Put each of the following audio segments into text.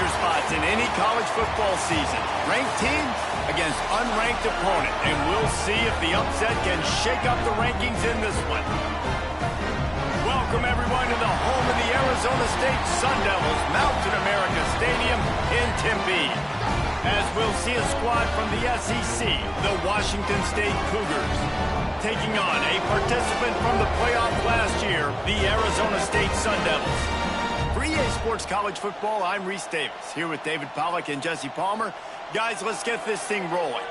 danger spots in any college football season. Ranked team against unranked opponent. And we'll see if the upset can shake up the rankings in this one. Welcome, everyone, to the home of the Arizona State Sun Devils, Mountain America Stadium in Tempe. As we'll see a squad from the SEC, the Washington State Cougars, taking on a participant from the playoff last year, the Arizona State Sun Devils. For EA Sports College Football, I'm Reese Davis, here with David Pollack and Jesse Palmer. Guys, let's get this thing rolling.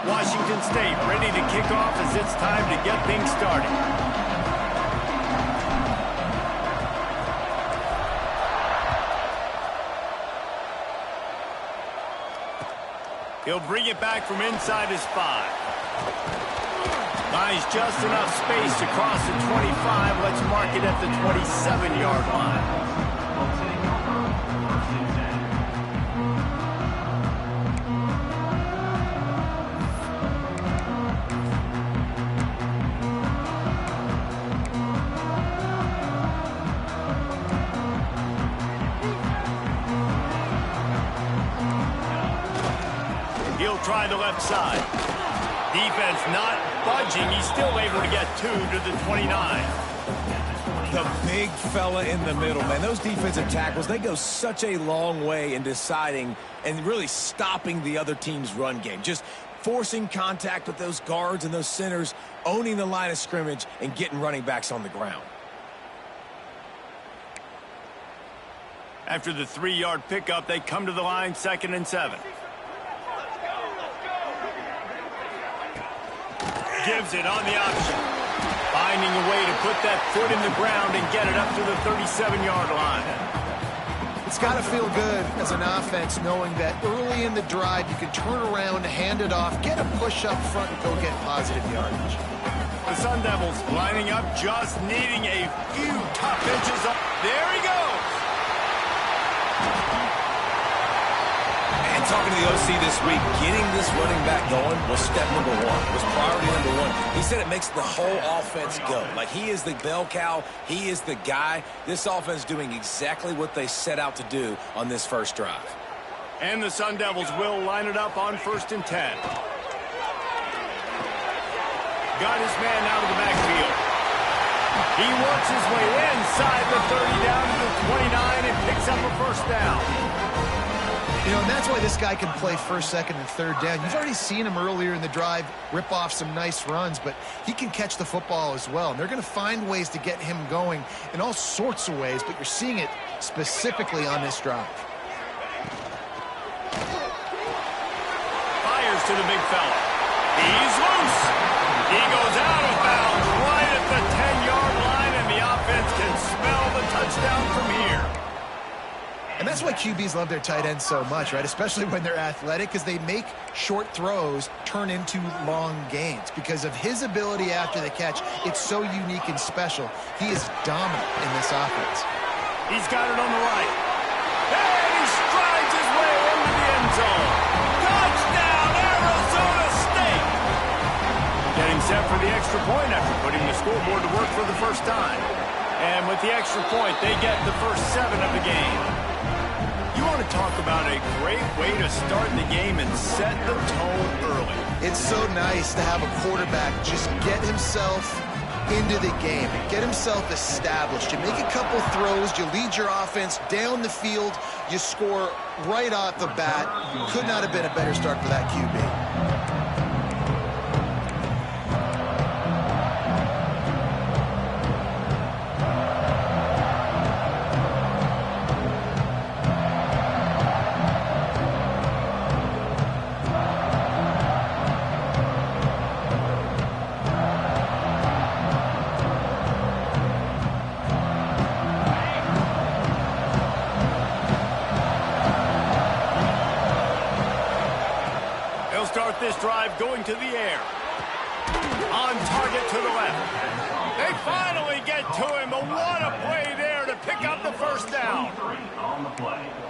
Washington State ready to kick off as it's time to get things started. He'll bring it back from inside his 5. Buys just enough space to cross the 25. Let's mark it at the 27-yard line. He'll try the left side. Defense not budging. He's still able to get 2 to the 29. The big fella in the middle, man. Those defensive tackles, they go such a long way in deciding and really stopping the other team's run game. Just forcing contact with those guards and those centers, owning the line of scrimmage, and getting running backs on the ground. After the 3-yard pickup, they come to the line, 2nd and 7. Gives it on the option. Finding a way to put that foot in the ground and get it up to the 37-yard line. It's got to feel good as an offense knowing that early in the drive you can turn around, hand it off, get a push up front, and go get positive yardage. The Sun Devils lining up, just needing a few tough inches up. There he goes. And talking to the OC this week, getting this running back going was step number 1, was priority number 1. He said it makes the whole offense go. Like, he is the bell cow. He is the guy. This offense doing exactly what they set out to do on this first drive. And the Sun Devils will line it up on 1st and 10. Got his man out of the backfield. He works his way inside the 30 down to the 29 and picks up a first down. You know, and that's why this guy can play 1st, 2nd, and 3rd down. You've already seen him earlier in the drive rip off some nice runs, but he can catch the football as well. And they're going to find ways to get him going in all sorts of ways, but you're seeing it specifically on this drive. Fires to the big fella. He's loose. He goes out of bounds right at the 10-yard line, and the offense can smell the touchdown from here. And that's why QBs love their tight ends so much, right? Especially when they're athletic, because they make short throws turn into long gains. Because of his ability after the catch, it's so unique and special. He is dominant in this offense. He's got it on the right. And he strides his way into the end zone. Touchdown, Arizona State! Getting set for the extra point after putting the scoreboard to work for the first time. And with the extra point, they get the first 7 of the game. You want to talk about a great way to start the game and set the tone early. It's so nice to have a quarterback just get himself into the game, get himself established. You make a couple throws, you lead your offense down the field, you score right off the bat. Could not have been a better start for that QB. This drive going to the air. On target to the left. They finally get to him, but what a play there to pick up the first down.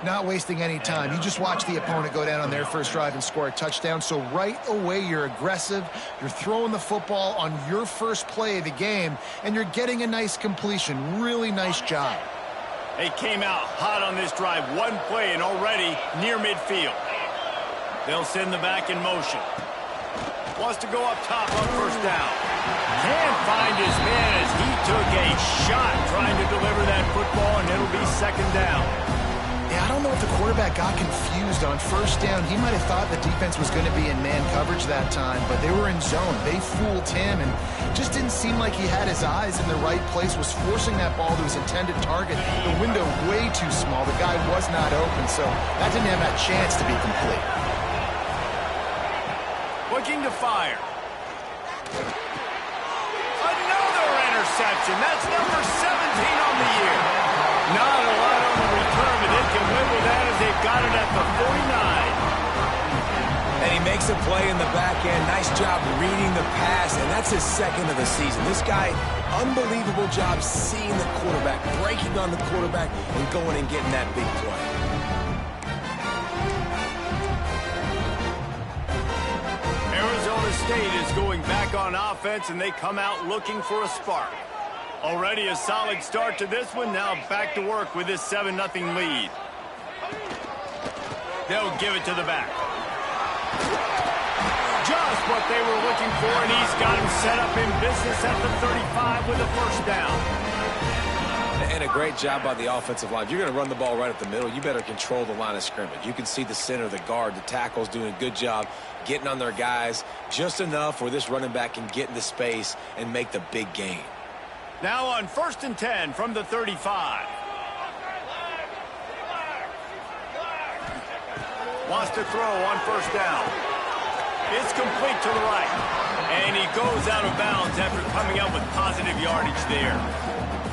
Not wasting any time. You just watch the opponent go down on their first drive and score a touchdown. So right away, you're aggressive. You're throwing the football on your first play of the game, and you're getting a nice completion. Really nice job. They came out hot on this drive. One play and already near midfield. They'll send the back in motion. Wants to go up top on first down. Can't find his man as he took a shot trying to deliver that football, and it'll be second down. Yeah, I don't know if the quarterback got confused on first down. He might have thought the defense was going to be in man coverage that time, but they were in zone. They fooled him, and just didn't seem like he had his eyes in the right place, was forcing that ball to his intended target. The window way too small. The guy was not open, so that didn't have that chance to be complete. Looking to fire. Another interception. That's number 17 on the year. Not a lot on the return, but they can live with that as they've got it at the 49. And he makes a play in the back end. Nice job reading the pass, and that's his second of the season. This guy, unbelievable job seeing the quarterback, breaking on the quarterback, and going and getting that big play. Arizona State is going back on offense, and they come out looking for a spark. Already a solid start to this one. Now back to work with this 7-0 lead. They'll give it to the back. Just what they were looking for, and he's got him set up in business at the 35 with a first down. And a great job by the offensive line. If you're going to run the ball right up the middle, you better control the line of scrimmage. You can see the center, the guard, the tackles doing a good job getting on their guys just enough where this running back can get into space and make the big gain. Now on 1st and 10 from the 35. Wants to throw on first down. It's complete to the right. And he goes out of bounds after coming up with positive yardage there.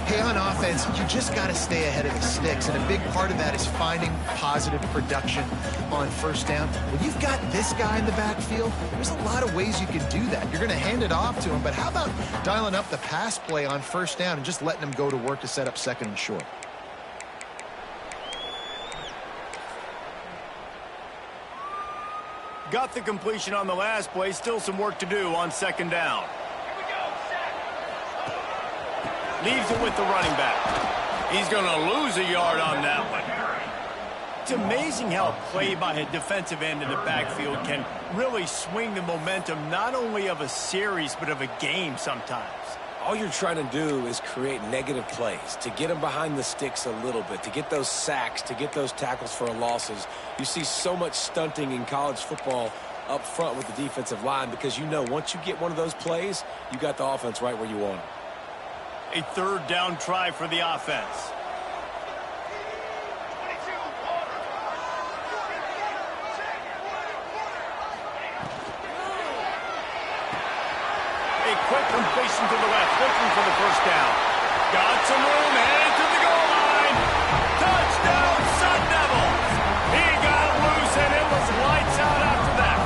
Hey, on offense, you just got to stay ahead of the sticks, and a big part of that is finding positive production on first down. When you've got this guy in the backfield, there's a lot of ways you can do that. You're going to hand it off to him, but how about dialing up the pass play on first down and just letting him go to work to set up second and short? Got the completion on the last play. Still some work to do on second down. Leaves it with the running back. He's going to lose a yard on that one. It's amazing how a play by a defensive end in the backfield can really swing the momentum not only of a series but of a game sometimes. All you're trying to do is create negative plays, to get them behind the sticks a little bit, to get those sacks, to get those tackles for losses. You see so much stunting in college football up front with the defensive line because you know once you get one of those plays, you got the offense right where you want it. A third down try for the offense. A quick completion to the left, looking for the first down. Got some room, headed to the goal line. Touchdown, Sun Devils. He got it loose, and it was lights out after that.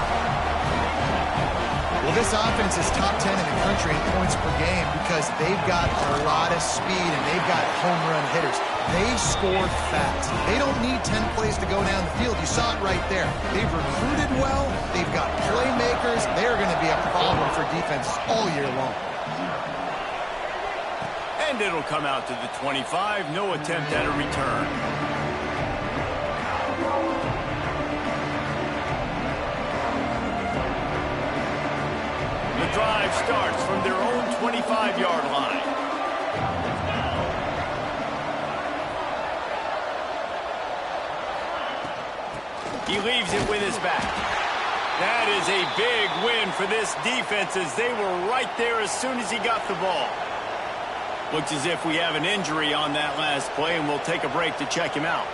Well, this offense is top 10 in the country in points per game because they've got a lot of speed and they've got home run hitters. They score fast. They don't need 10 plays to go down the field. You saw it right there. They've recruited well. They've got playmakers. They're going to be a problem for defense all year long. And it'll come out to the 25. No attempt at a return. The drive starts from their own 25-yard line. He leaves it with his back. That is a big win for this defense as they were right there as soon as he got the ball. Looks as if we have an injury on that last play, and we'll take a break to check him out.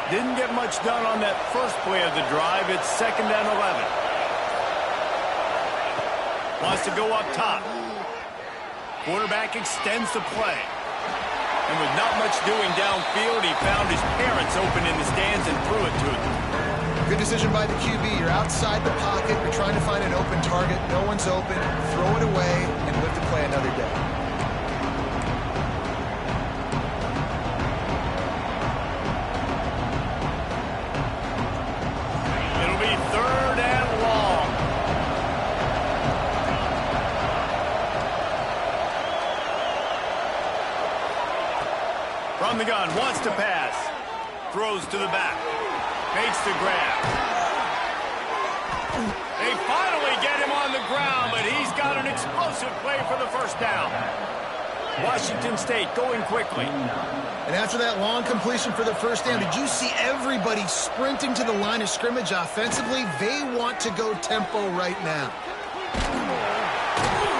Didn't get much done on that first play of the drive. It's 2nd and 11. Wants to go up top. Quarterback extends the play. And with not much doing downfield, he found his parents open in the stands and threw it to them. Good decision by the QB. You're outside the pocket. You're trying to find an open target. No one's open. Throw it away and live to play another day. It'll be 3rd and long. From the gun, wants to pass. Throws to the back. Makes the grab. They finally get him on the ground, but he's got an explosive play for the first down. Washington State going quickly. And after that long completion for the first down, did you see everybody sprinting to the line of scrimmage offensively? They want to go tempo right now.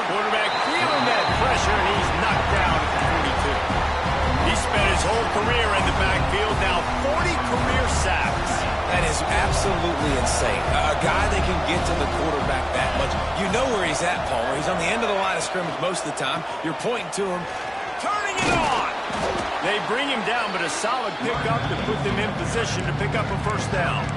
Quarterback feeling that pressure, and he's knocked down at the 42. He spent his whole career in the backfield, now 40 career sacks. That is absolutely insane. A guy that can get to the quarterback that much. You know where he's at, Palmer. He's on the end of the line of scrimmage most of the time. You're pointing to him. Turning it on. They bring him down, but a solid pickup to put them in position to pick up a first down.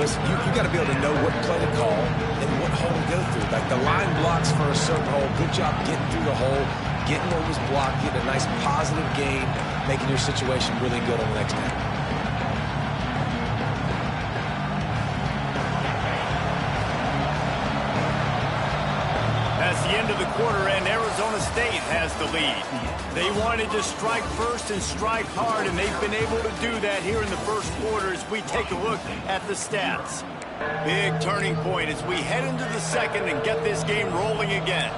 Listen, you got to be able to know what play to call and what hole to go through. Like the line blocks for a certain hole. Good job getting through the hole, getting what was blocked, getting a nice positive gain, making your situation really good on the next down. That's the end of the quarter, and Arizona State has the lead. They wanted to strike first and strike hard, and they've been able to do that here in the first quarter as we take a look at the stats. Big turning point as we head into the second and get this game rolling again.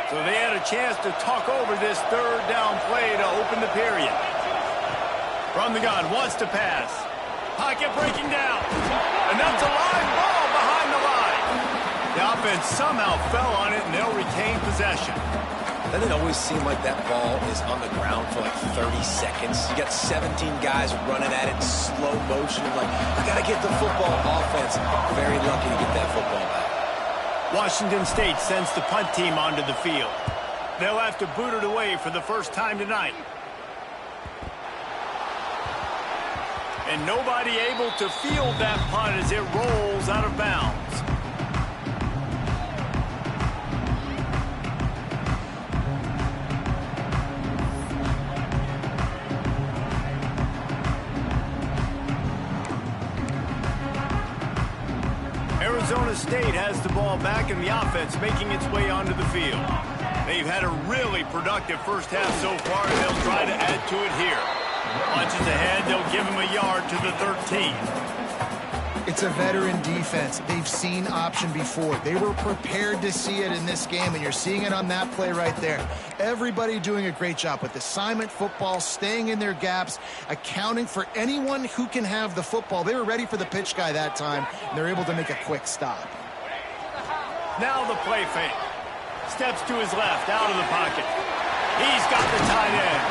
So they had a chance to talk over this 3rd down play to open the period. From the gun, wants to pass. Pocket breaking down. And that's a live ball behind the line. The offense somehow fell on it, and they'll retain possession. Doesn't it always seem like that ball is on the ground for like 30 seconds? You got 17 guys running at it in slow motion. Like, I got to get the football. Offense very lucky to get that football back. Washington State sends the punt team onto the field. They'll have to boot it away for the first time tonight. And nobody able to field that punt as it rolls out of bounds. Arizona State has the ball back and the offense making its way onto the field. They've had a really productive first half so far, and they'll try to add to it here. Punches ahead, they'll give him a yard to the 13. It's a veteran defense. They've seen option before. They were prepared to see it in this game, and you're seeing it on that play right there. Everybody doing a great job with assignment football, staying in their gaps, accounting for anyone who can have the football. They were ready for the pitch guy that time, and they're able to make a quick stop. Now the play fake. Steps to his left, out of the pocket. He's got the tight end.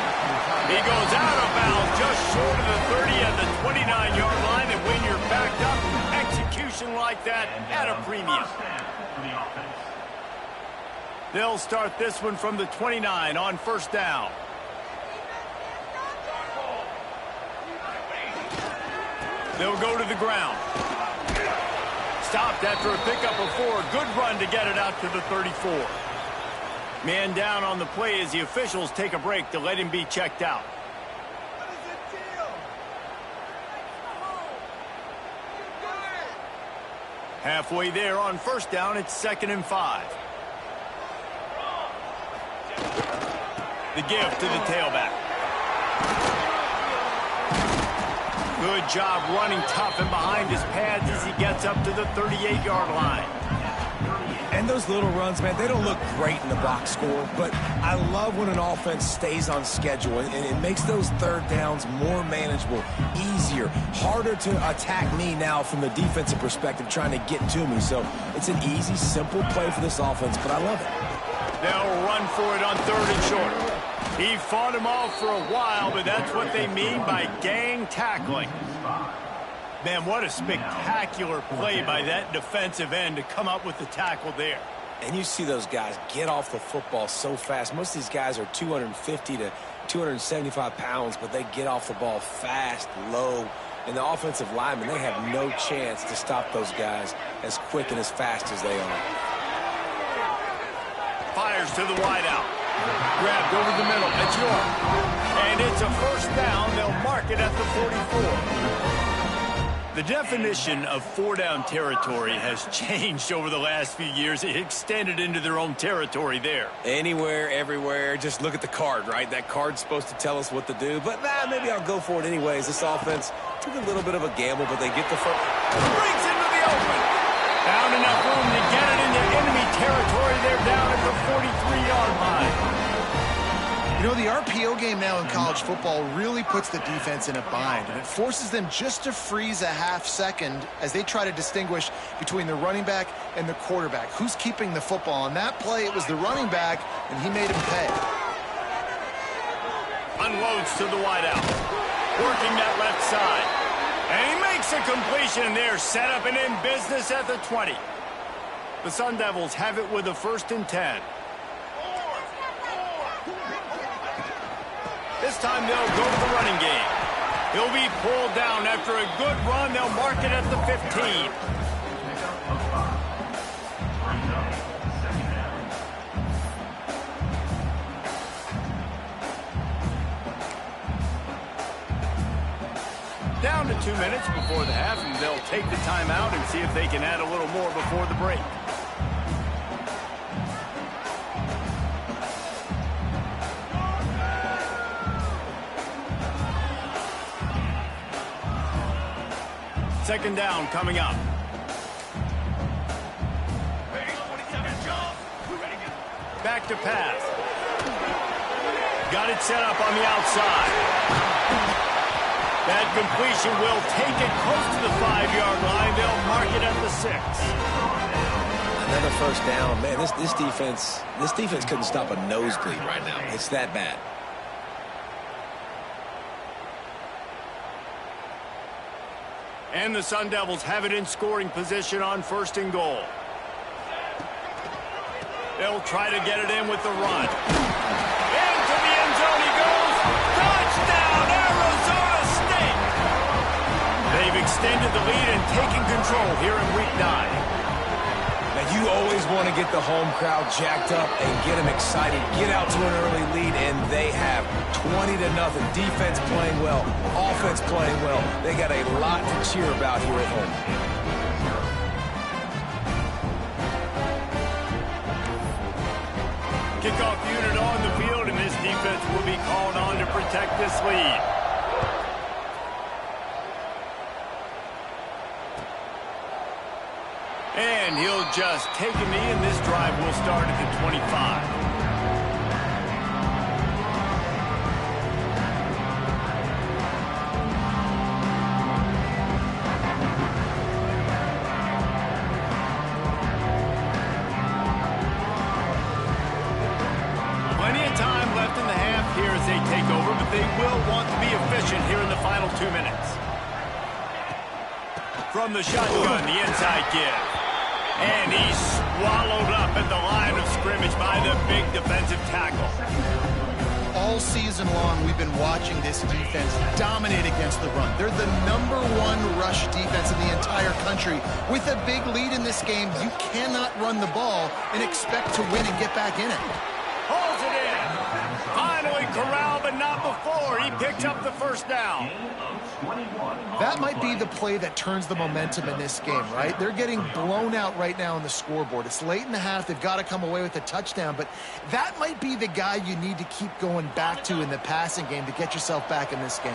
He goes out of bounds just short of the 30 at the 29-yard line, and when you're backed up, execution like that at a premium. They'll start this one from the 29 on first down. They'll go to the ground. Stopped after a pickup of 4. Good run to get it out to the 34. Man down on the play as the officials take a break to let him be checked out. Halfway there on first down, it's 2nd and 5. The give to the tailback. Good job running tough and behind his pads as he gets up to the 38-yard line. And those little runs, man, they don't look great in the box score, but I love when an offense stays on schedule, and it makes those third downs more manageable, easier, harder to attack me now from the defensive perspective trying to get to me. So it's an easy, simple play for this offense, but I love it. They'll run for it on 3rd and short. He fought him off for a while, but that's what they mean by gang tackling. Man, what a spectacular play by that defensive end to come up with the tackle there. And you see those guys get off the football so fast. Most of these guys are 250 to 275 pounds, but they get off the ball fast, low. And the offensive linemen, they have no chance to stop those guys as quick and as fast as they are. Fires to the wideout. Grabbed over the middle. It's York. And it's a first down. They'll mark it at the 44. The definition of 4-down territory has changed over the last few years. It extended into their own territory there. Anywhere, everywhere, just look at the card, right? That card's supposed to tell us what to do, but maybe I'll go for it anyways. This offense took a little bit of a gamble, but they get the first. Brings into the open. Found enough room to get it into enemy territory. They're down at the 43-yard line. You know, the RPO game now in college football really puts the defense in a bind, and it forces them just to freeze a half second as they try to distinguish between the running back and the quarterback. Who's keeping the football? On that play, it was the running back, and he made him pay. Unloads to the wideout. Working that left side. And he makes a completion there. Set up and in business at the 20. The Sun Devils have it with a 1st and 10. This time they'll go to the running game. He'll be pulled down after a good run. They'll mark it at the 15. Down to 2 minutes before the half, and they'll take the timeout and see if they can add a little more before the break. Second down coming up. Back to pass. Got it set up on the outside. That completion will take it close to the 5-yard line. They'll mark it at the 6. Another first down. Man, this defense couldn't stop a nosebleed right now. It's that bad. And the Sun Devils have it in scoring position on 1st and goal. They'll try to get it in with the run. Into the end zone he goes. Touchdown, Arizona State! They've extended the lead and taken control here in Week 9. Now, you always want to get the home crowd jacked up and get them excited. Get out to an early lead, and they have 20-0. Defense playing well, offense playing well. They got a lot to cheer about here at home. Kickoff unit on the field, and this defense will be called on to protect this lead. And he'll just take a knee, and this drive will start at the 25. They will want to be efficient here in the final 2 minutes. From the shotgun, the inside give. And he's swallowed up at the line of scrimmage by the big defensive tackle. All season long, we've been watching this defense dominate against the run. They're the #1 rush defense in the entire country. With a big lead in this game, you cannot run the ball and expect to win and get back in it. Holds it in. Finally corralled, but not before. He picked up the first down. That might be the play that turns the momentum in this game, right? They're getting blown out right now on the scoreboard. It's late in the half. They've got to come away with a touchdown, but that might be the guy you need to keep going back to in the passing game to get yourself back in this game.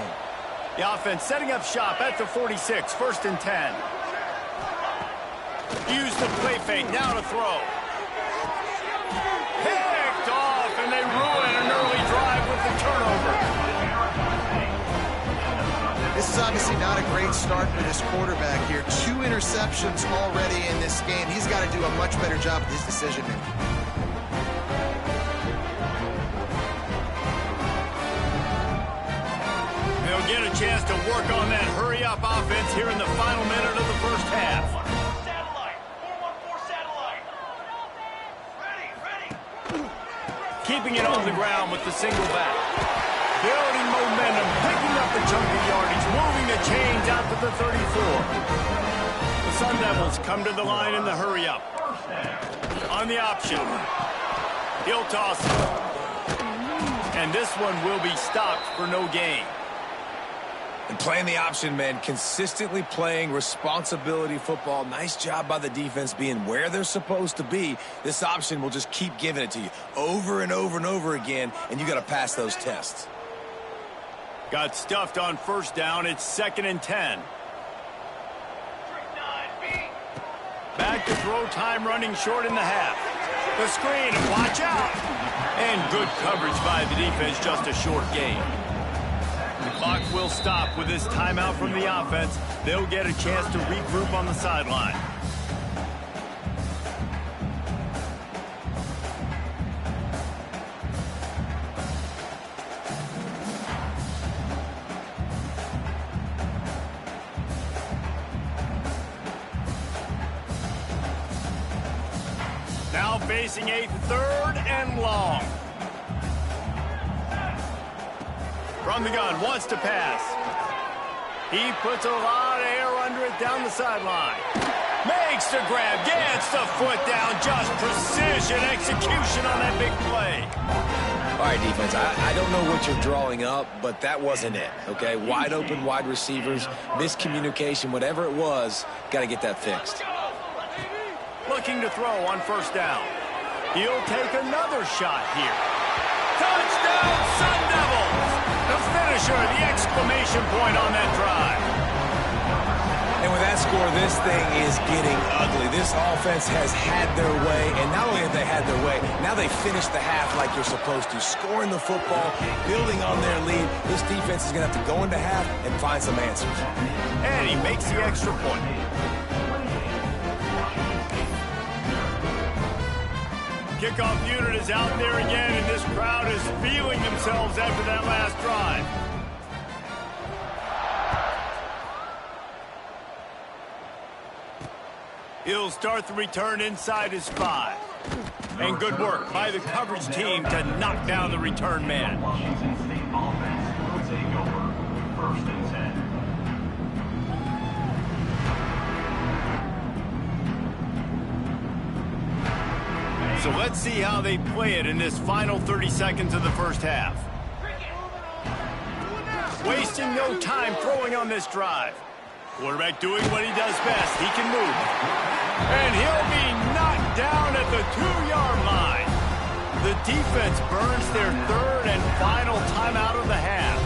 The offense setting up shop at the 46, 1st and 10. Use the play fake, now to throw. obviously not a great start for this quarterback here. 2 interceptions already in this game. He's got to do a much better job with his decision-making. They'll get a chance to work on that hurry-up offense here in the final minute of the first half. Keeping it on the ground with the single back. Building momentum, picking up the chunk of yardage, moving the chains out to the 34. The Sun Devils come to the line in the hurry-up. On the option. He'll toss it. And this one will be stopped for no gain. And playing the option, man, consistently playing responsibility football. Nice job by the defense being where they're supposed to be. This option will just keep giving it to you over and over and over again, and you got to pass those tests. Got stuffed on first down. It's 2nd and 10. Back to throw time, running short in the half. The screen, and watch out. And good coverage by the defense, just a short gain. The clock will stop with this timeout from the offense. They'll get a chance to regroup on the sideline. Now facing a 3rd and long. From the gun, wants to pass. He puts a lot of air under it down the sideline. Makes the grab, gets the foot down. Just precision execution on that big play. All right, defense, I don't know what you're drawing up, but that wasn't it, okay? Wide open wide receivers, miscommunication, whatever it was, got to get that fixed. Looking to throw on first down. He'll take another shot here. Touchdown, Sun Devils! The finisher, the exclamation point on that drive. And with that score, this thing is getting ugly. This offense has had their way, and not only have they had their way, now they finished the half like you're supposed to, scoring the football, building on their lead. This defense is going to have to go into half and find some answers. And he makes the extra point. Kickoff unit is out there again, and this crowd is feeling themselves after that last drive. He'll start the return inside his 5. And good work by the coverage team to knock down the return man. Washington State offense will take over 1st and 10. So let's see how they play it in this final 30 seconds of the first half. Wasting no time throwing on this drive. Quarterback doing what he does best. He can move. And he'll be knocked down at the 2-yard line. The defense burns their 3rd and final timeout of the half.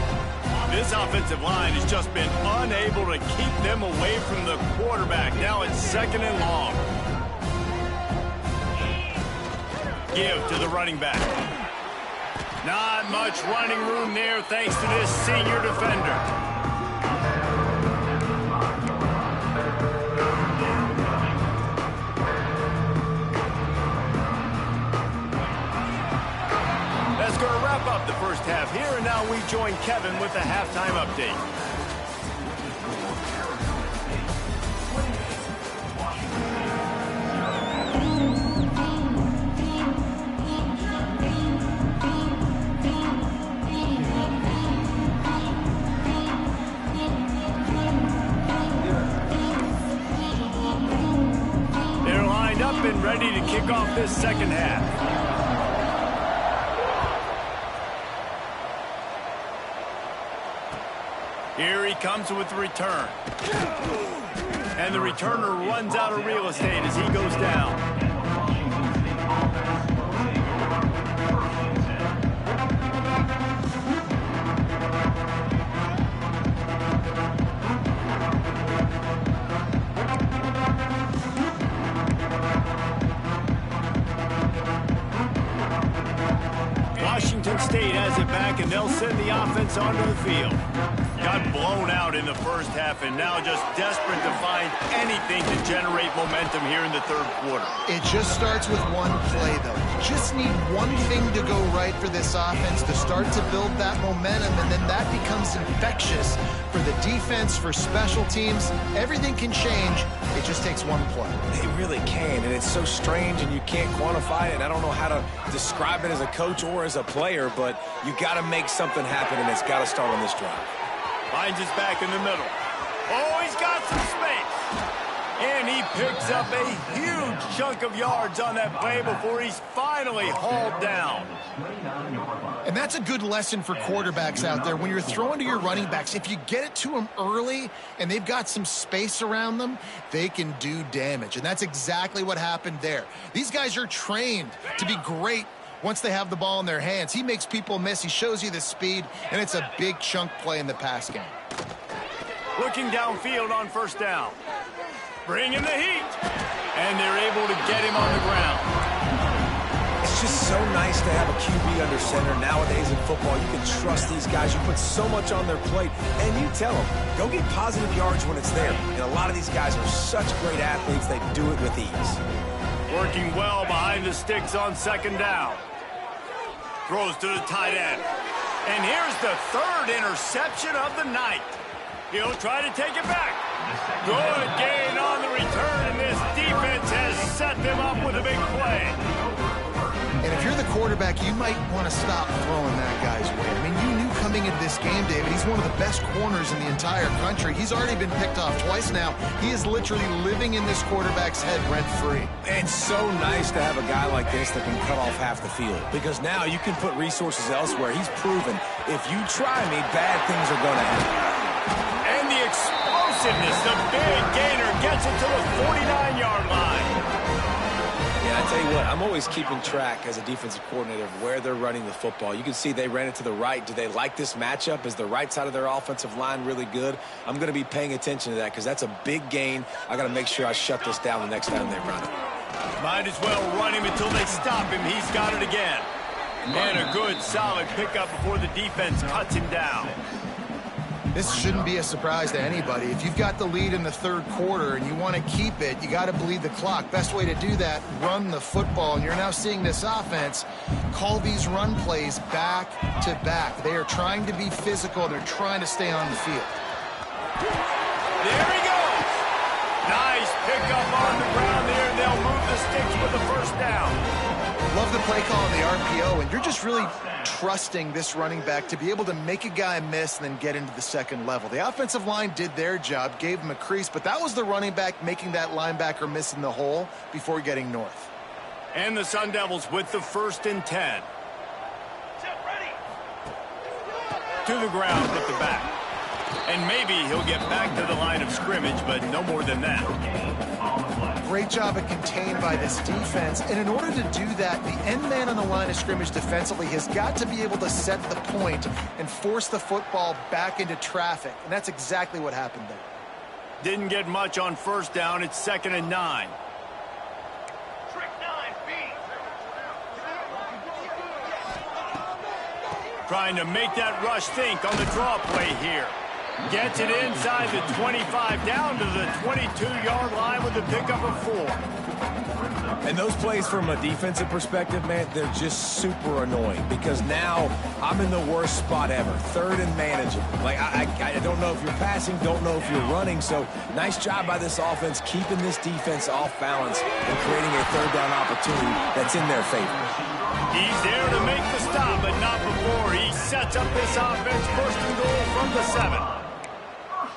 This offensive line has just been unable to keep them away from the quarterback. Now it's 2nd and long. Give to the running back. Not much running room there thanks to this senior defender. That's going to wrap up the first half here, and now we join Kevin with the halftime update. And ready to kick off this second half. Here he comes with the return. And the returner runs out of real estate as he goes down. Penn State has it back, and they'll send the offense onto the field. Got blown out in the first half, and now just desperate to find anything to generate momentum here in the third quarter. It just starts with one play, though. You just need one thing to go right for this offense to start to build that momentum, and then that becomes infectious for the defense, for special teams. Everything can change. It just takes one play. It really can, and it's so strange, and you can't quantify it. I don't know how to describe it as a coach or as a player, but you got to make something happen, and it's got to start on this drive. Finds his back in the middle. Oh, he's got some space. And he picks up a huge chunk of yards on that play before he's finally hauled down. And that's a good lesson for quarterbacks out there. When you're throwing to your running backs, if you get it to them early and they've got some space around them, they can do damage. And that's exactly what happened there. These guys are trained to be great once they have the ball in their hands. He makes people miss. He shows you the speed, and it's a big chunk play in the pass game. Looking downfield on first down. Bringing the heat. And they're able to get him on the ground. It's just so nice to have a QB under center. Nowadays in football, you can trust these guys. You put so much on their plate, and you tell them, go get positive yards when it's there. And a lot of these guys are such great athletes, they do it with ease. Working well behind the sticks on second down. Throws to the tight end. And here's the third interception of the night. He'll try to take it back. Good gain on the return, and this defense has set them up with a big play. And if you're the quarterback, you might want to stop throwing that guy's way. I mean, you knew coming into this game, David, he's one of the best corners in the entire country. He's already been picked off twice now. He is literally living in this quarterback's head rent-free. And so nice to have a guy like this that can cut off half the field. Because now you can put resources elsewhere. He's proven, if you try me, bad things are going to happen. And the explosiveness, the big gainer gets it to the 49-yard line. Yeah, I tell you what, I'm always keeping track as a defensive coordinator of where they're running the football. You can see they ran it to the right. Do they like this matchup? Is the right side of their offensive line really good? I'm going to be paying attention to that because that's a big gain. I got to make sure I shut this down the next time they run it. Might as well run him until they stop him. He's got it again. And a good, solid pickup before the defense cuts him down. This shouldn't be a surprise to anybody. If you've got the lead in the third quarter and you want to keep it, you got to bleed the clock. Best way to do that, run the football. And you're now seeing this offense call these run plays back to back. They are trying to be physical. They're trying to stay on the field. There he goes. Nice pickup on the ground there. They'll move the sticks with the first down. Love the play call on the RPO, and you're just really trusting this running back to be able to make a guy miss and then get into the second level. The offensive line did their job, gave him a crease, but that was the running back making that linebacker miss in the hole before getting north. And the Sun Devils with the 1st and 10. To the ground with the back. And maybe he'll get back to the line of scrimmage, but no more than that. Great job of contained by this defense. And in order to do that, the end man on the line of scrimmage defensively has got to be able to set the point and force the football back into traffic. And that's exactly what happened there. Didn't get much on first down. It's 2nd and 9. Trying to make that rush think on the draw play here. Gets it inside the 25, down to the 22-yard line with a pickup of 4. And those plays from a defensive perspective, man, they're just super annoying because now I'm in the worst spot ever, 3rd and manageable. Like, I don't know if you're passing, don't know if you're running, so nice job by this offense keeping this defense off balance and creating a 3rd down opportunity that's in their favor. He's there to make the stop, but not before. He sets up this offense 1st and goal from the 7.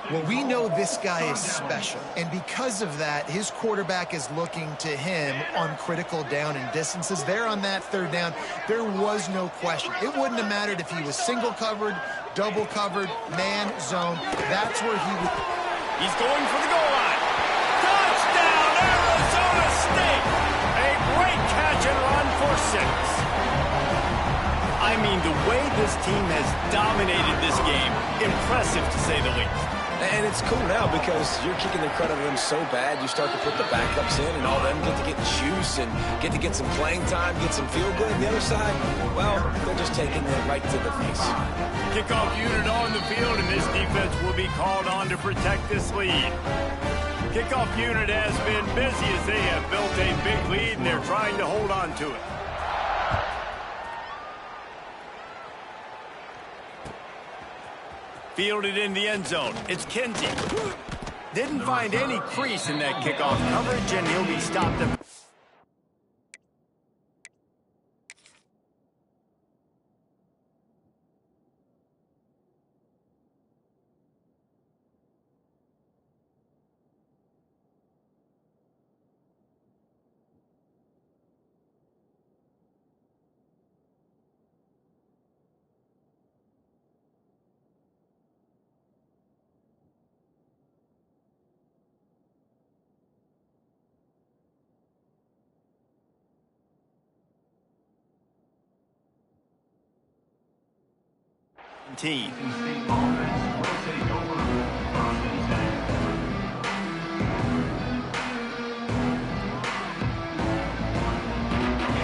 Well, we know this guy is special, and because of that, his quarterback is looking to him on critical down and distances. There on that 3rd down, there was no question. It wouldn't have mattered if he was single covered, double covered, man, zone. That's where he would. He's going for the goal line. Touchdown, Arizona State! A great catch and run for 6. I mean, the way this team has dominated this game, impressive to say the least. And it's cool now because you're kicking the credit of them so bad, you start to put the backups in, and all them get to get juice and get some playing time, get some feel good. And the other side, well, they're just taking it right to the face. Kickoff unit on the field, and this defense will be called on to protect this lead. Kickoff unit has been busy as they have built a big lead, and they're trying to hold on to it. Fielded in the end zone. It's Kinsey. Didn't find any crease in that kickoff coverage, and he'll be stopped at team.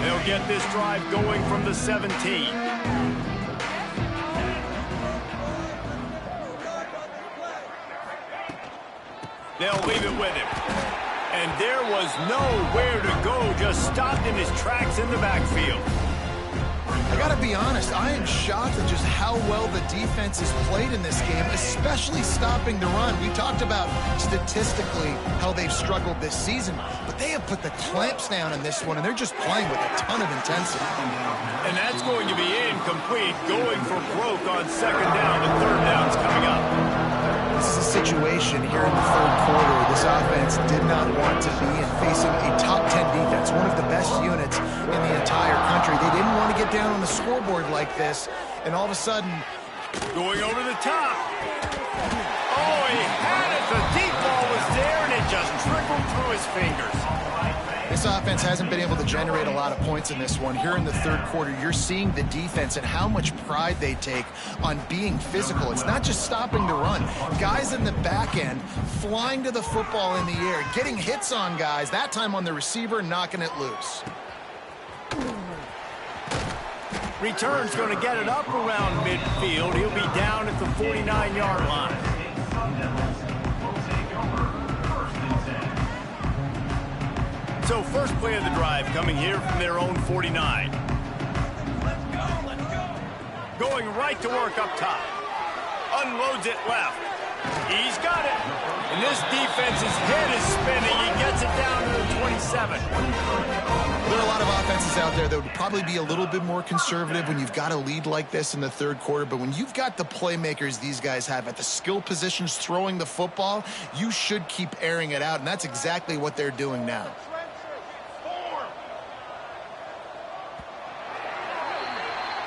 They'll get this drive going from the 17. They'll leave it with him. And there was nowhere to go, just stopped in his tracks in the backfield. I gotta be honest, I am shocked at just how well the defense has played in this game, especially stopping the run. We talked about statistically how they've struggled this season, but they have put the clamps down in this one, and they're just playing with a ton of intensity. And that's going to be incomplete, going for broke on second down. The third down's coming up. This is a situation here in the third quarter this offense did not want to be in, facing a top 10 defense, one of the best units in the entire country. They didn't want to get down on the scoreboard like this, and all of a sudden... Going over the top. Oh, he had it. The deep ball was there, and it just trickled through his fingers. This offense hasn't been able to generate a lot of points in this one. Here in the third quarter, you're seeing the defense and how much pride they take on being physical. It's not just stopping the run. Guys in the back end flying to the football in the air, getting hits on guys, that time on the receiver, knocking it loose. Return's going to get it up around midfield. He'll be down at the 49-yard line. So first play of the drive coming here from their own 49. Going right to work up top. Unloads it left. He's got it. And this defense's head is spinning. He gets it down to the 27. There are a lot of offenses out there that would probably be a little bit more conservative when you've got a lead like this in the third quarter, but when you've got the playmakers these guys have at the skill positions throwing the football, you should keep airing it out, and that's exactly what they're doing now.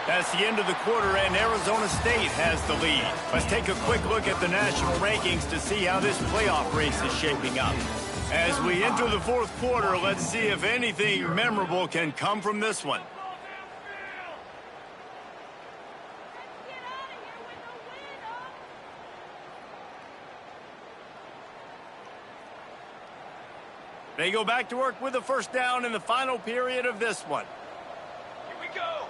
That's the end of the quarter, and Arizona State has the lead. Let's take a quick look at the national rankings to see how this playoff race is shaping up. As we enter the fourth quarter, let's see if anything memorable can come from this one. They go back to work with a first down in the final period of this one. Here we go.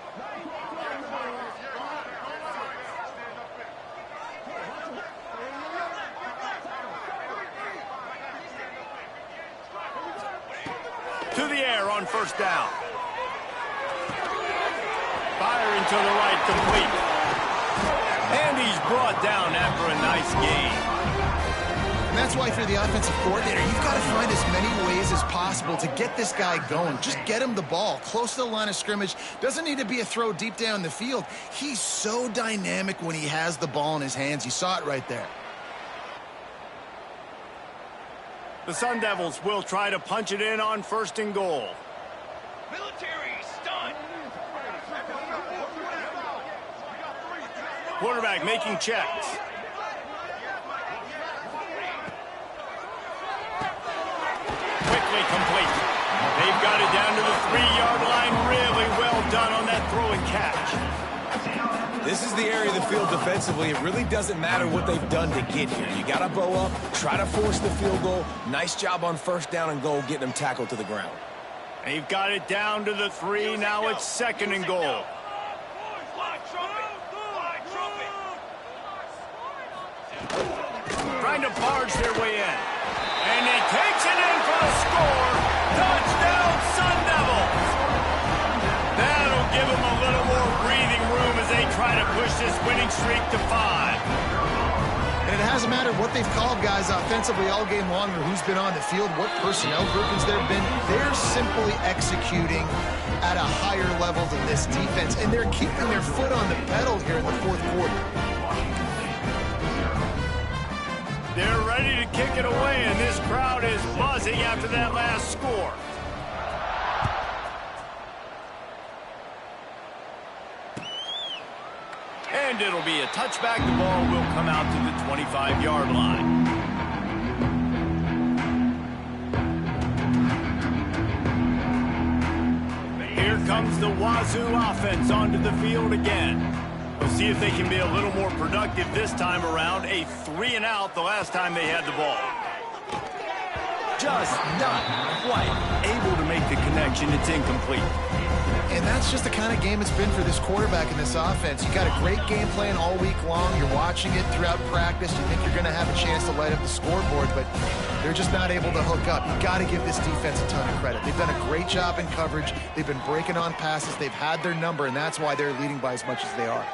To the air on first down. Firing to the right, complete. And he's brought down after a nice gain. And that's why, for the offensive coordinator, you've got to find as many ways as possible to get this guy going. Just get him the ball close to the line of scrimmage. Doesn't need to be a throw deep down the field. He's so dynamic when he has the ball in his hands. You saw it right there. The Sun Devils will try to punch it in on first and goal. Military stunt. Quarterback making checks. Quickly complete. They've got it down to the 3-yard line. Really well done on that throw and catch. This is the area of the field defensively. It really doesn't matter what they've done to get here. You got to bow up, try to force the field goal. Nice job on first down and goal, getting them tackled to the ground. They've got it down to the 3. Now it's 2nd and goal. Trying to barge their way in. And he takes it in for the score. Touchdown, Sun Devils. That'll give them a little more breathing room as they try to push this winning streak to 5. And it hasn't mattered what they've called, guys, offensively all game long, or who's been on the field, what personnel groupings there have been. They're simply executing at a higher level than this defense, and they're keeping their foot on the pedal here in the 4th quarter. They're ready to kick it away, and this crowd is buzzing after that last score. And it'll be a touchback. The ball will come out to the 25-yard line. Here comes the Wazoo offense onto the field again. We'll see if they can be a little more productive this time around. A 3-and-out the last time they had the ball. Just not quite able to make the connection. It's incomplete. And that's just the kind of game it's been for this quarterback in this offense. You got a great game plan all week long. You're watching it throughout practice. You think you're going to have a chance to light up the scoreboard, but they're just not able to hook up. You got to give this defense a ton of credit. They've done a great job in coverage. They've been breaking on passes. They've had their number, and that's why they're leading by as much as they are.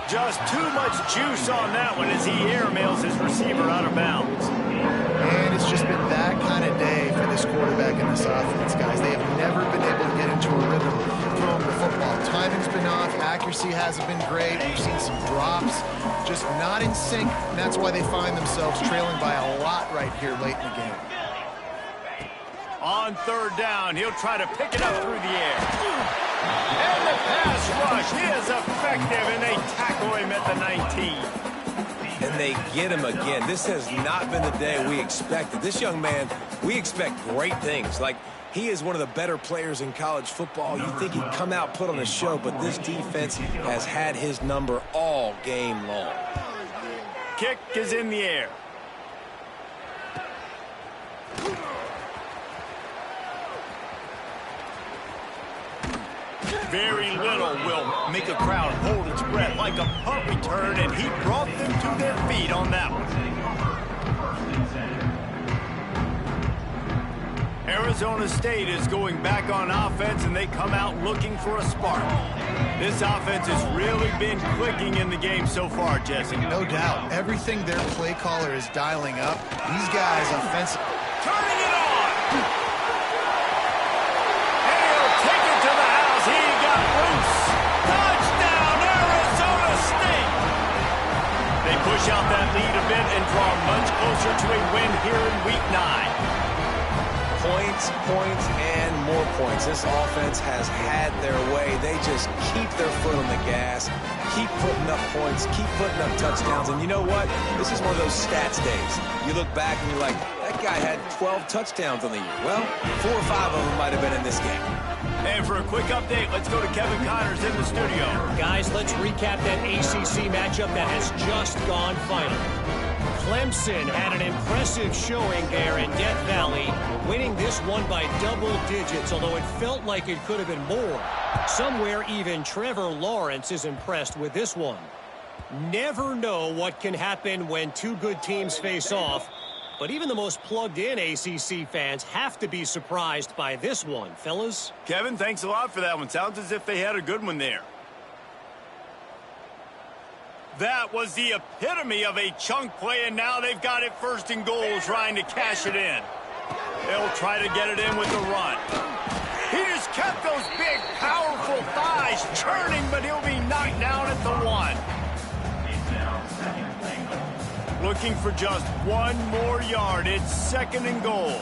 Just too much juice on that one as he airmails his receiver out of bounds. And it's just been that kind of day for this quarterback and this offense, guys. They have never been able to get into a rhythm throwing the football. Timing's been off. Accuracy hasn't been great. We've seen some drops. Just not in sync, and that's why they find themselves trailing by a lot right here late in the game. On 3rd down, he'll try to pick it up through the air. And the pass rush is effective, and they tackle him at the 19. And they get him again. This has not been the day we expected. This young man, we expect great things. Like, he is one of the better players in college football. You think he'd come out, put on a show, but this defense has had his number all game long. Kick is in the air. Very little will make a crowd hold its breath like a punt return, and he brought them to their feet on that one. Arizona State is going back on offense, and they come out looking for a spark. This offense has really been clicking in the game so far, Jesse. No doubt. Everything their play caller is dialing up, these guys offensive. Turning it on! And he'll take it to the house. He got loose. Touchdown, Arizona State! They push out that lead a bit and draw much closer to a win here in Week 9. Points, points, and more points. This offense has had their way. They just keep their foot on the gas, keep putting up points, keep putting up touchdowns. And you know what? This is one of those stats days. You look back and you're like, that guy had 12 touchdowns on the year. Well, 4 or 5 of them might have been in this game. And for a quick update, let's go to Kevin Connors in the studio. Guys, let's recap that ACC matchup that has just gone final. Clemson had an impressive showing there in Death Valley, winning this one by double digits, although it felt like it could have been more. Somewhere even Trevor Lawrence is impressed with this one. Never know what can happen when two good teams face off, but even the most plugged-in ACC fans have to be surprised by this one, fellas. Kevin, thanks a lot for that one. Sounds as if they had a good one there. That was the epitome of a chunk play, and now they've got it 1st and goal, trying to cash it in. They'll try to get it in with the run. He just kept those big, powerful thighs churning, but he'll be knocked down at the 1. Looking for just 1 more yard. It's 2nd and goal.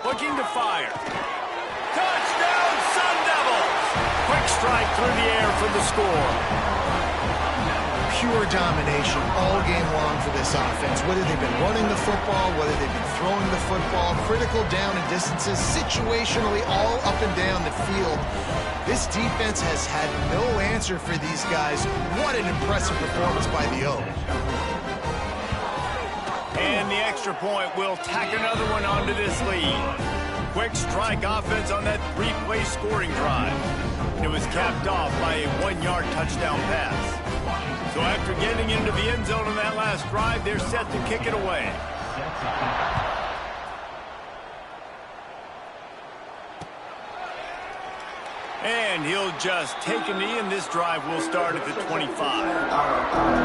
Looking to fire. Touchdown, Sun Devils! Quick strike through the air for the score. pure domination all game long for this offense. Whether they've been running the football, whether they've been throwing the football, critical down and distances, situationally all up and down the field. This defense has had no answer for these guys. What an impressive performance by the O. And the extra point will tack another one onto this lead. Quick strike offense on that three-play scoring drive. It was capped off by a 1-yard touchdown pass. So after getting into the end zone on that last drive, they're set to kick it away. And he'll just take a knee, and this drive will start at the 25.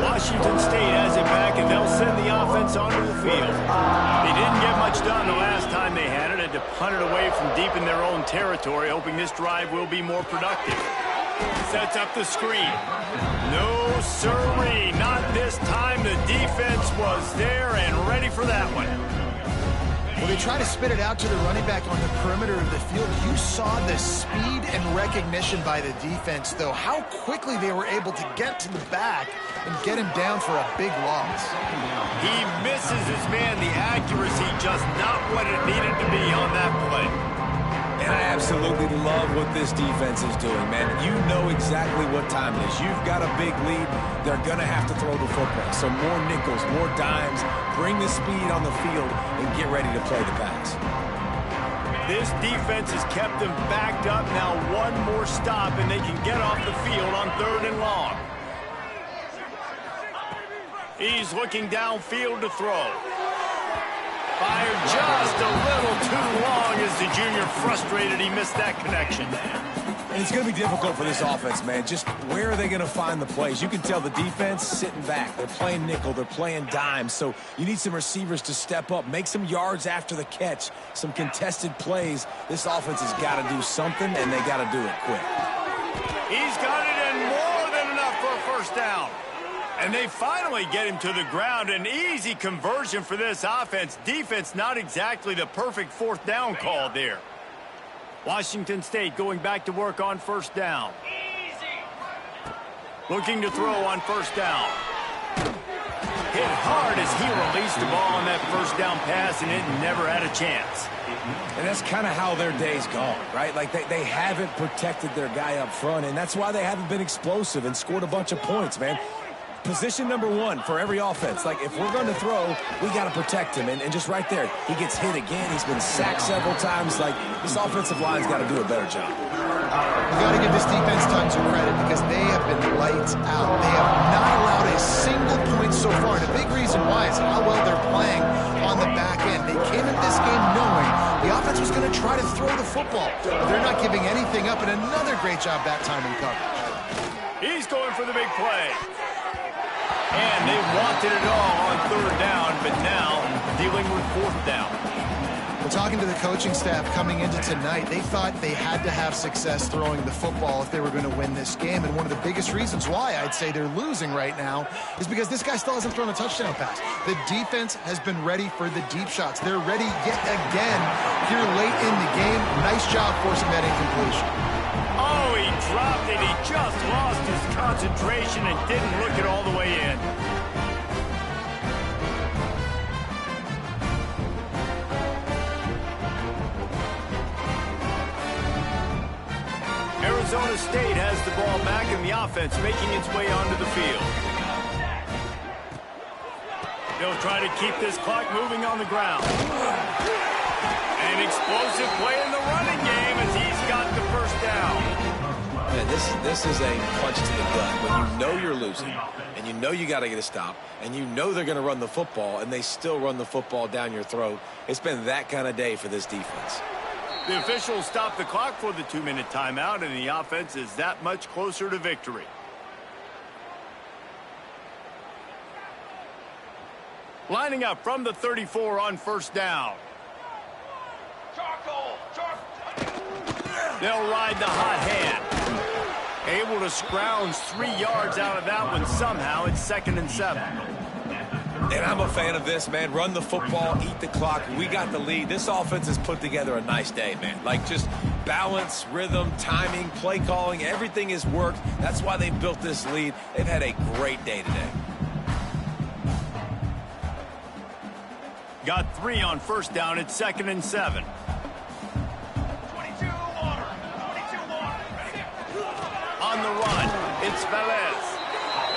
Washington State has it back, and they'll send the offense onto the field. They didn't get much done the last time they had it. Had to punt it away from deep in their own territory, hoping this drive will be more productive. Sets up the screen. No sirree, not this time. The defense was there and ready for that one. Well, they try to spit it out to the running back on the perimeter of the field. You saw the speed and recognition by the defense, though. How quickly they were able to get to the back and get him down for a big loss. He misses his man. The accuracy just not what it needed to be on that play. And I absolutely love what this defense is doing, man. You know exactly what time it is. You've got a big lead. They're going to have to throw the football. So more nickels, more dimes, bring the speed on the field, and get ready to play the pass. This defense has kept them backed up. Now one more stop, and they can get off the field on 3rd and long. He's looking downfield to throw. Fired just a little too long as the junior frustrated. He missed that connection. And it's going to be difficult for this offense, man. Just where are they going to find the plays? You can tell the defense sitting back. They're playing nickel. They're playing dime. So you need some receivers to step up, make some yards after the catch, some contested plays. This offense has got to do something, and they got to do it quick. He's got it in more than enough for a first down. And they finally get him to the ground. An easy conversion for this offense. Defense not exactly the perfect 4th down call there. Washington State going back to work on 1st down. Looking to throw on 1st down. Hit hard as he released the ball on that 1st down pass, and it never had a chance. And that's kind of how their day's gone, right? Like they haven't protected their guy up front, and that's why they haven't been explosive and scored a bunch of points, man. Position number 1 for every offense. Like, if we're going to throw, we got to protect him. And just right there, he gets hit again. He's been sacked several times. Like, this offensive line's got to do a better job. You got to give this defense tons of credit because they have been lights out. They have not allowed a single point so far. And a big reason why is how well they're playing on the back end. They came in this game knowing the offense was going to try to throw the football. But they're not giving anything up, and another great job that time in coverage. He's going for the big play. And they wanted it all on 3rd down, but now dealing with 4th down. Well, talking to the coaching staff coming into tonight, they thought they had to have success throwing the football if they were going to win this game. And one of the biggest reasons why I'd say they're losing right now is because this guy still hasn't thrown a touchdown pass. The defense has been ready for the deep shots. They're ready yet again here late in the game. Nice job forcing that incompletion. Oh, he dropped it. He just lost his concentration and didn't look it all the way in. Arizona State has the ball back in the offense, making its way onto the field. They'll try to keep this clock moving on the ground. An explosive play in the running game as he's got the first down. Man, this is a punch to the gut when you know you're losing and you know you got to get a stop and you know they're going to run the football and they still run the football down your throat. It's been that kind of day for this defense. The officials stop the clock for the 2-minute timeout, and the offense is that much closer to victory. Lining up from the 34 on 1st down. They'll ride the hot hand. Able to scrounge 3 yards out of that one somehow. It's 2nd and 7. And I'm a fan of this, man. Run the football, eat the clock. We got the lead. This offense has put together a nice day, man. Like, just balance, rhythm, timing, play calling, everything has worked. That's why they've built this lead. They've had a great day today. Got 3 on first down at 2nd and 7. 22 water. 22 water. On the run, it's Velez.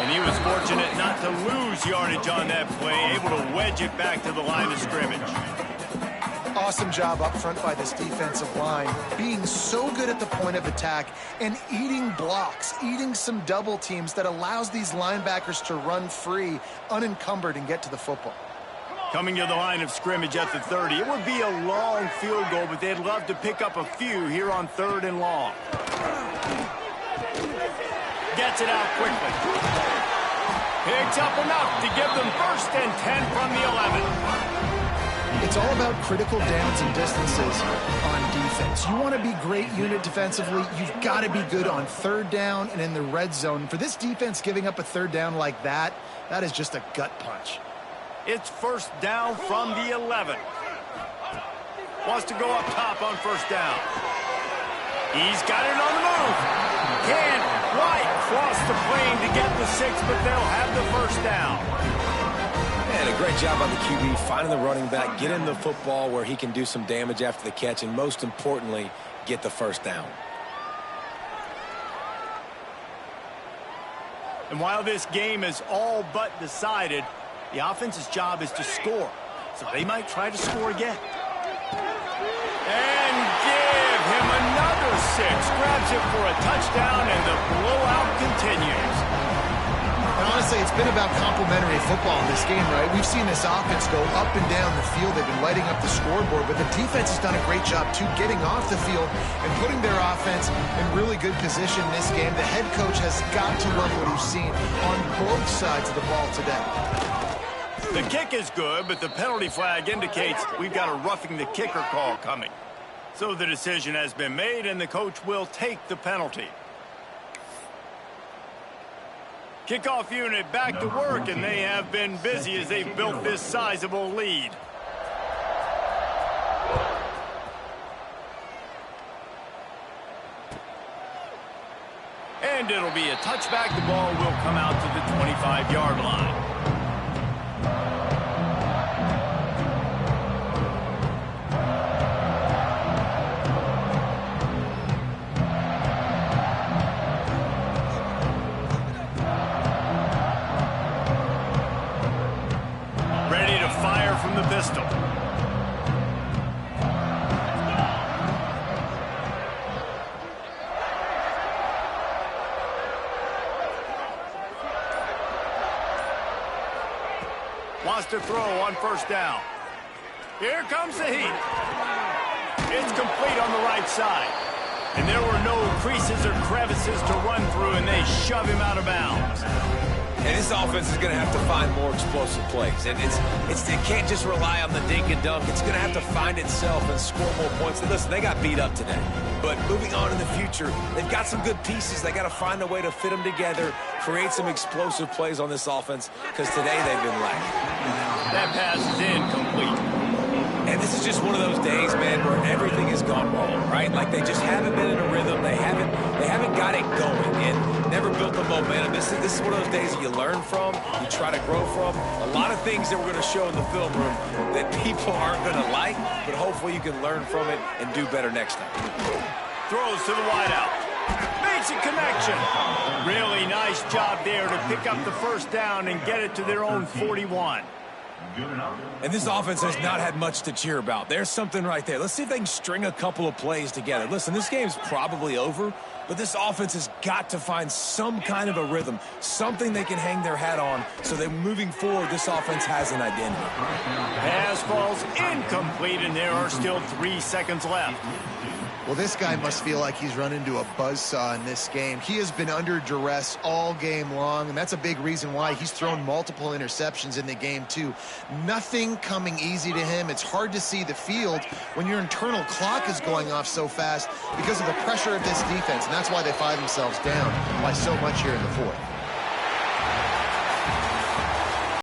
And he was fortunate not to lose yardage on that play, able to wedge it back to the line of scrimmage. Awesome job up front by this defensive line, being so good at the point of attack and eating blocks, eating some double teams that allows these linebackers to run free, unencumbered, and get to the football. Coming to the line of scrimmage at the 30. It would be a long field goal, but they'd love to pick up a few here on 3rd and long. Gets it out quickly. Picks up enough to give them 1st and 10 from the 11. It's all about critical downs and distances on defense. You want to be great unit defensively, you've got to be good on 3rd down and in the red zone. For this defense giving up a 3rd down like that, that is just a gut punch. It's 1st down from the 11. Wants to go up top on 1st down. He's got it on the move. Can't quite cross the plane to get the 6, but they'll have the 1st down. And a great job on the QB, finding the running back, getting the football where he can do some damage after the catch, and most importantly, get the 1st down. And while this game is all but decided, the offense's job is to score. So they might try to score again. And give him another 6. Grabs it for a touchdown, and the blowout continues. And honestly, it's been about complementary football in this game, right? We've seen this offense go up and down the field. They've been lighting up the scoreboard, but the defense has done a great job, too, getting off the field and putting their offense in really good position in this game. The head coach has got to love what he's seen on both sides of the ball today. The kick is good, but the penalty flag indicates we've got a roughing the kicker call coming. So the decision has been made, and the coach will take the penalty. Kickoff unit back to work, and they have been busy as they've built this sizable lead. And it'll be a touchback. The ball will come out to the 25-yard line. From the pistol. Wants to throw on 1st down. Here comes the heat. It's complete on the right side. And there were no creases or crevices to run through, and they shove him out of bounds. And this offense is going to have to find more explosive plays. And it can't just rely on the dink and dunk. It's going to have to find itself and score more points. And listen, they got beat up today. But moving on in the future, they've got some good pieces. They got to find a way to fit them together, create some explosive plays on this offense, because today they've been lacking. That pass is incomplete. And this is just one of those days, man, where everything has gone wrong, right? Like they just haven't been in a rhythm. They haven't got it going and never built the momentum. This is one of those days that you learn from, you try to grow from. A lot of things that we're going to show in the film room that people aren't going to like, but hopefully you can learn from it and do better next time. Throws to the wideout. Makes a connection. Really nice job there to pick up the 1st down and get it to their own 41. And this offense has not had much to cheer about. There's something right there. Let's see if they can string a couple of plays together. Listen, this game's probably over, but this offense has got to find some kind of a rhythm, something they can hang their hat on, so that moving forward, this offense has an identity. Pass falls incomplete, and there are still 3 seconds left. Well, this guy must feel like he's run into a buzzsaw in this game. He has been under duress all game long, and that's a big reason why he's thrown multiple interceptions in the game, too. Nothing coming easy to him. It's hard to see the field when your internal clock is going off so fast because of the pressure of this defense, and that's why they find themselves down by so much here in the 4th.